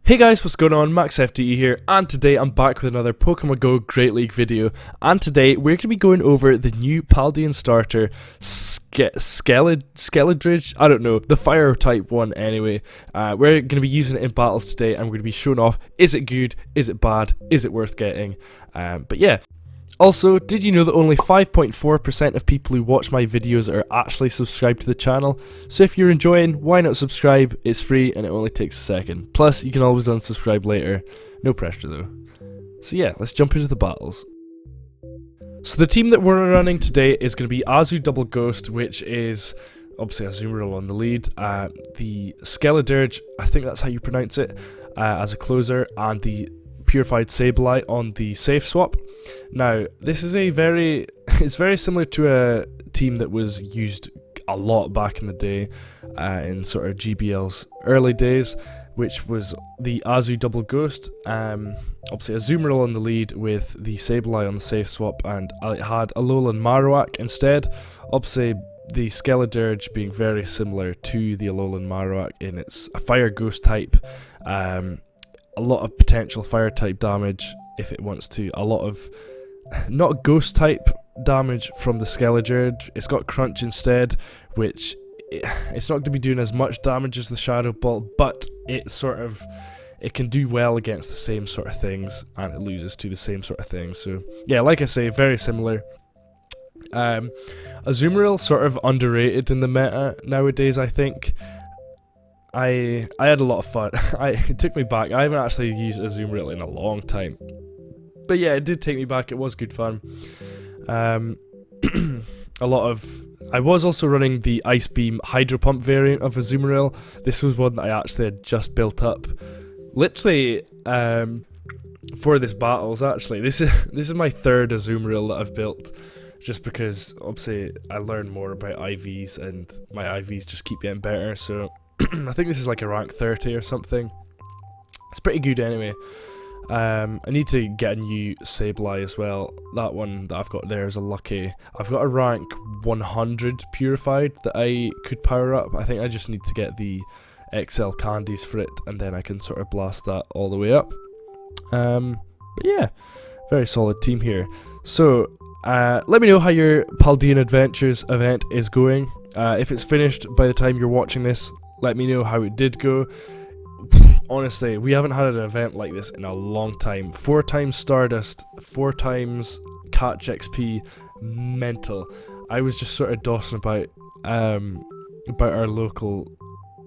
Hey guys, what's going on? MaxFTE here, and today I'm back with another Pokemon Go Great League video. And today we're going to be going over the new Paldean starter, SKELEDIRGE. I don't know, the fire type one anyway. We're going to be using it in battles today, and we're going to be showing off, is it good, is it bad, is it worth getting? But yeah. Also, did you know that only 5.4% of people who watch my videos are actually subscribed to the channel? So if you're enjoying, why not subscribe? It's free and it only takes a second. Plus, you can always unsubscribe later. No pressure though. So yeah, let's jump into the battles. So the team that we're running today is going to be Azu Double Ghost, which is obviously Azumarill on the lead. The SKELEDIRGE, I think that's how you pronounce it, as a closer, and the Purified Sableye on the safe swap. Now, this is it's very similar to a team that was used a lot back in the day, in sort of GBL's early days, which was the Azu Double Ghost. Obviously Azumarill on the lead with the Sableye on the safe swap, and it had Alolan Marowak instead. Obviously the SKELEDIRGE being very similar to the Alolan Marowak in it's a fire ghost type. A lot of potential fire type damage if it wants to. A lot of not ghost type damage from the SKELEDIRGE. It's got crunch instead, which it's not going to be doing as much damage as the Shadow Ball, but it can do well against the same sort of things, and it loses to the same sort of things. So yeah, like I say, very similar. Azumarill sort of underrated in the meta nowadays, I think. I had a lot of fun. It took me back. I haven't actually used Azumarill in a long time, but yeah, it did take me back. It was good fun. I was also running the Ice Beam Hydro Pump variant of Azumarill. This was one that I actually had just built up, literally for this battles. Actually, this is my third Azumarill that I've built, just because obviously I learned more about IVs, and my IVs just keep getting better. So I think this is like a rank 30 or something. It's pretty good anyway. I need to get a new Sableye as well. That one that I've got there is a lucky. I've got a rank 100 purified that I could power up. I think I just need to get the XL candies for it, and then I can sort of blast that all the way up. But yeah, very solid team here. So let me know how your Paldean Adventures event is going. If it's finished by the time you're watching this, let me know how it did go. Honestly, we haven't had an event like this in a long time. 4 times Stardust, 4 times Catch XP, mental. I was just sort of dossing about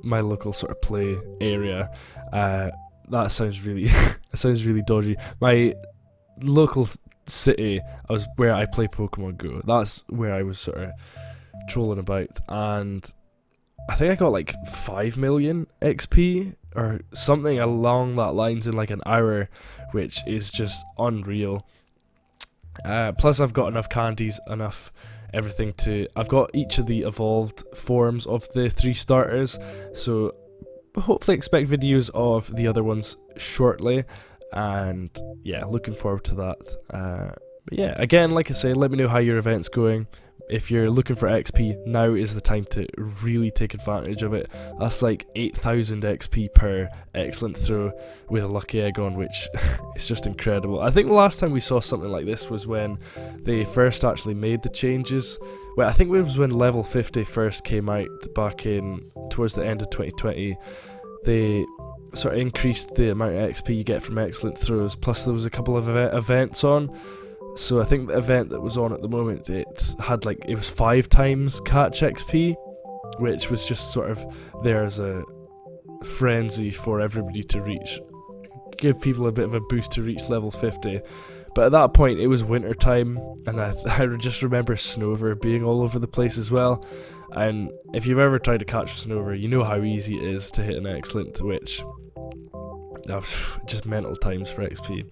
my local sort of play area. That sounds really really dodgy. My local city was where I play Pokemon Go. That's where I was sort of trolling about, and I think I got like 5 million XP or something along that lines in like an hour, which is just unreal. Plus I've got enough candies, enough everything I've got each of the evolved forms of the 3 starters, so hopefully expect videos of the other ones shortly, and yeah, looking forward to that. But yeah, again, like I say, let me know how your event's going. If you're looking for XP, now is the time to really take advantage of it. That's like 8,000 XP per excellent throw with a lucky egg on, which is just incredible. I think the last time we saw something like this was when they first actually made the changes. Well, I think it was when level 50 first came out back in towards the end of 2020. They sort of increased the amount of XP you get from excellent throws, plus there was a couple of events on. So I think the event that was on at the moment, it was 5 times Catch XP, which was just sort of there as a frenzy for everybody to reach, give people a bit of a boost to reach level 50. But at that point it was winter time, and I just remember Snover being all over the place as well. And if you've ever tried to catch a Snover, you know how easy it is to hit an excellent, which just mental times for XP.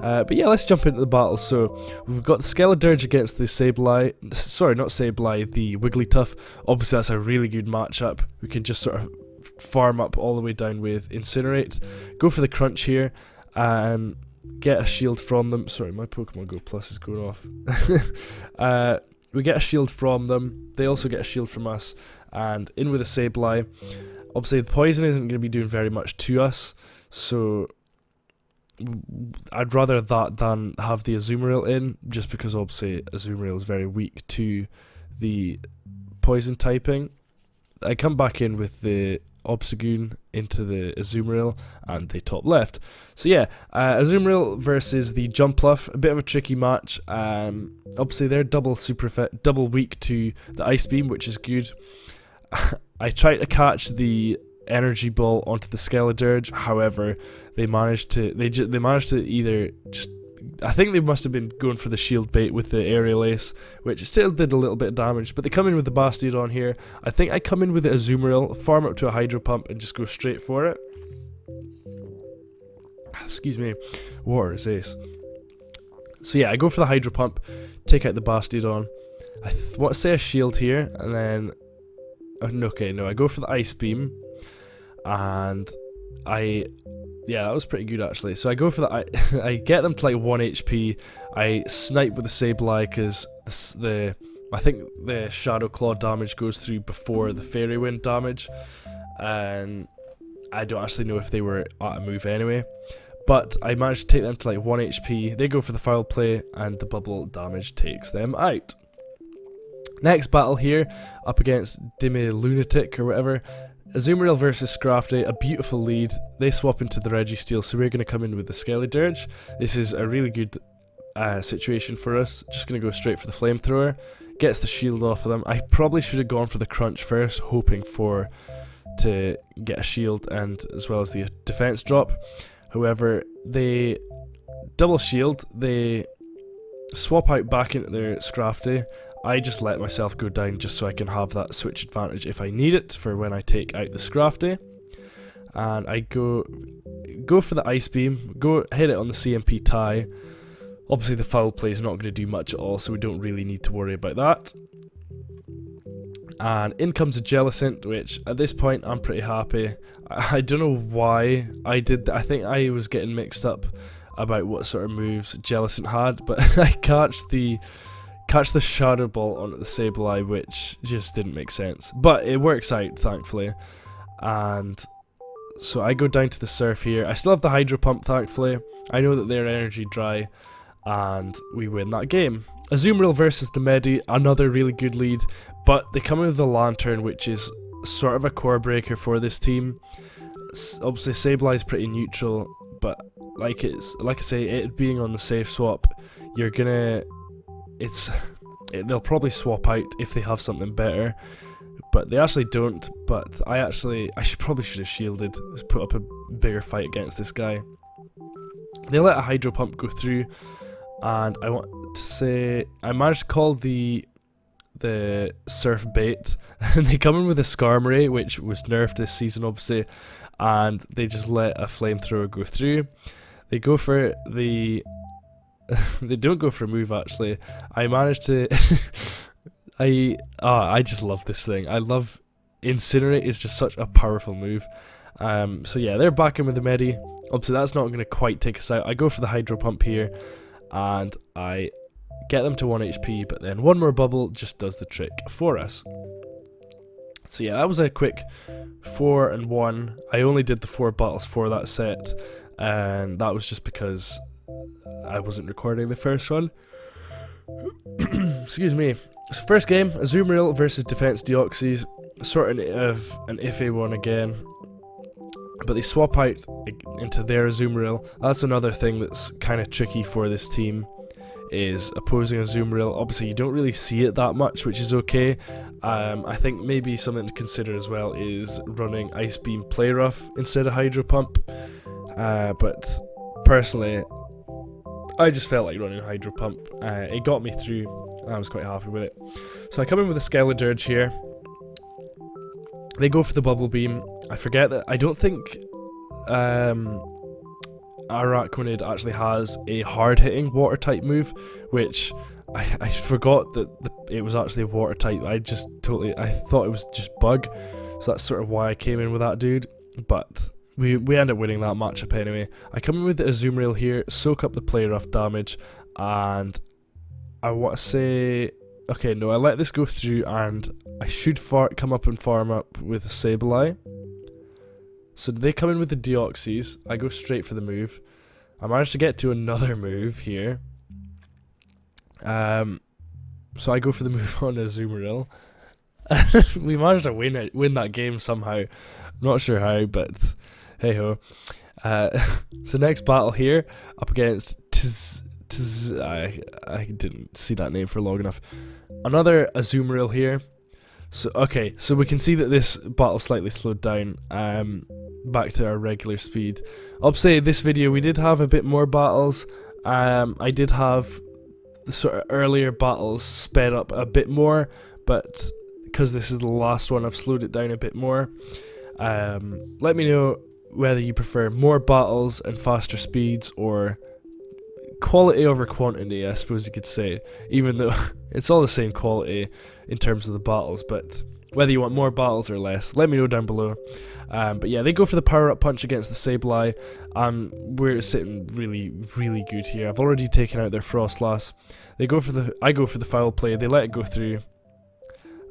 But yeah, let's jump into the battle. So we've got the SKELEDIRGE against the Sableye. Sorry, not Sableye, the Wigglytuff. Obviously that's a really good matchup. We can just sort of farm up all the way down with Incinerate. Go for the crunch here. Get a shield from them. Sorry, my Pokemon Go Plus is going off. We get a shield from them. They also get a shield from us. And in with a Sableye. Obviously the poison isn't going to be doing very much to us, So I'd rather that than have the Azumarill in, just because obviously Azumarill is very weak to the poison typing. I come back in with the Obstagoon into the Azumarill and they top left. So yeah, Azumarill versus the Jumpluff, a bit of a tricky match. Obviously they're double weak to the Ice Beam, which is good. I tried to catch the energy ball onto the Skeledirge, however they managed to either just, I think they must have been going for the shield bait with the aerial ace, which still did a little bit of damage, but they come in with the Bastiodon here. I think I come in with the Azumarill, farm up to a Hydro Pump and just go straight for it. Excuse me, water is ace. So yeah, I go for the Hydro Pump, take out the Bastiodon. I want to say a shield here, and then I go for the Ice Beam. And yeah, that was pretty good actually. So I go for the, I get them to like 1 HP. I snipe with the Sableye because I think the Shadow Claw damage goes through before the Fairy Wind damage, and I don't actually know if they were at a move anyway. But I managed to take them to like 1 HP. They go for the Foul Play, and the bubble damage takes them out. Next battle here, up against Dimi Lunatic or whatever. Azumarill versus Scrafty, a beautiful lead. They swap into the Registeel, so we're going to come in with the Skeledirge. This is a really good situation for us. Just going to go straight for the Flamethrower. Gets the shield off of them. I probably should have gone for the Crunch first, hoping to get a shield and as well as the defense drop. However, they double shield. They swap out back into their Scrafty. I just let myself go down just so I can have that switch advantage if I need it for when I take out the Scrafty. And I go for the Ice Beam, hit it on the CMP tie. Obviously the Foul Play is not going to do much at all, so we don't really need to worry about that. And in comes a Jellicent, which at this point I'm pretty happy. I don't know why I did that. I think I was getting mixed up about what sort of moves Jellicent had, but I catch the Shadow Ball onto the Sableye, which just didn't make sense. But it works out, thankfully. And so I go down to the Surf here. I still have the Hydro Pump, thankfully. I know that they're energy dry, and we win that game. Azumarill versus the Medi, another really good lead, but they come in with the Lantern, which is sort of a core breaker for this team. Obviously, Sableye is pretty neutral, but like I say, it being on the safe swap, you're gonna... they'll probably swap out if they have something better, but they actually don't. But I probably should have shielded, put up a bigger fight against this guy. They let a Hydro Pump go through, and I want to say I managed to call the Surf bait, and they come in with a Skarmory, which was nerfed this season obviously, and they just let a Flamethrower go through. They go for the they don't go for a move actually. I managed to I just love this thing. I love Incinerate, is just such a powerful move. So yeah, they're back in with the Medi. Obviously that's not going to quite take us out. I go for the Hydro Pump here, and I get them to 1 HP, but then one more bubble just does the trick for us. So yeah, that was a quick 4-1. I only did the 4 battles for that set, and that was just because I wasn't recording the first one. Excuse me. So first game, Azumarill versus Defense Deoxys, sort of an iffy one again, but they swap out into their Azumarill. That's another thing that's kind of tricky for this team, is opposing Azumarill. Obviously you don't really see it that much, which is okay. I think maybe something to consider as well is running Ice Beam Play Rough instead of Hydro Pump, but personally I just felt like running Hydro Pump. It got me through, and I was quite happy with it. So I come in with a Skeledirge here. They go for the Bubble Beam. I forget that I don't think Araquanid actually has a hard-hitting water type move, which I forgot that it was actually water type. I thought it was just Bug, so that's sort of why I came in with that dude. But we end up winning that matchup anyway. I come in with the Azumarill here, soak up the Play Rough damage, and I want to say, okay, no, I let this go through, and I should come up and farm up with a Sableye. So they come in with the Deoxys. I go straight for the move. I managed to get to another move here. So I go for the move on a Azumarill. We managed to win that game somehow. Not sure how, but hey ho. So next battle here, up against I didn't see that name for long enough. Another Azumarill here. So okay, so we can see that this battle slightly slowed down. Back to our regular speed. Obviously, this video we did have a bit more battles. I did have the sort of earlier battles sped up a bit more, but because this is the last one, I've slowed it down a bit more. Let me know whether you prefer more battles and faster speeds, or quality over quantity, I suppose you could say, even though it's all the same quality in terms of the battles, but whether you want more battles or less, let me know down below. But yeah, they go for the power up punch against the Sableye. We're sitting really, really good here. I've already taken out their Frostlass. I go for the foul play, they let it go through,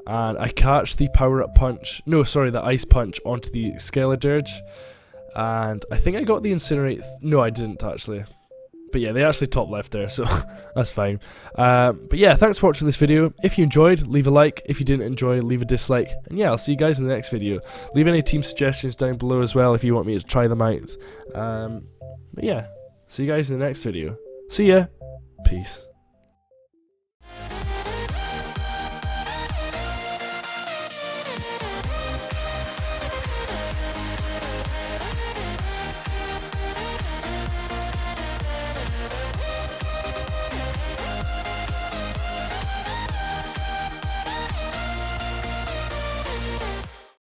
and I catch the power up punch, the ice punch onto the Skeledirge, and I think I got the Incinerate, no I didn't actually. But yeah, they actually top left there, so that's fine. But yeah, thanks for watching this video. If you enjoyed, leave a like. If you didn't enjoy, leave a dislike. And yeah, I'll see you guys in the next video. Leave any team suggestions down below as well if you want me to try them out. But yeah, see you guys in the next video. See ya. Peace.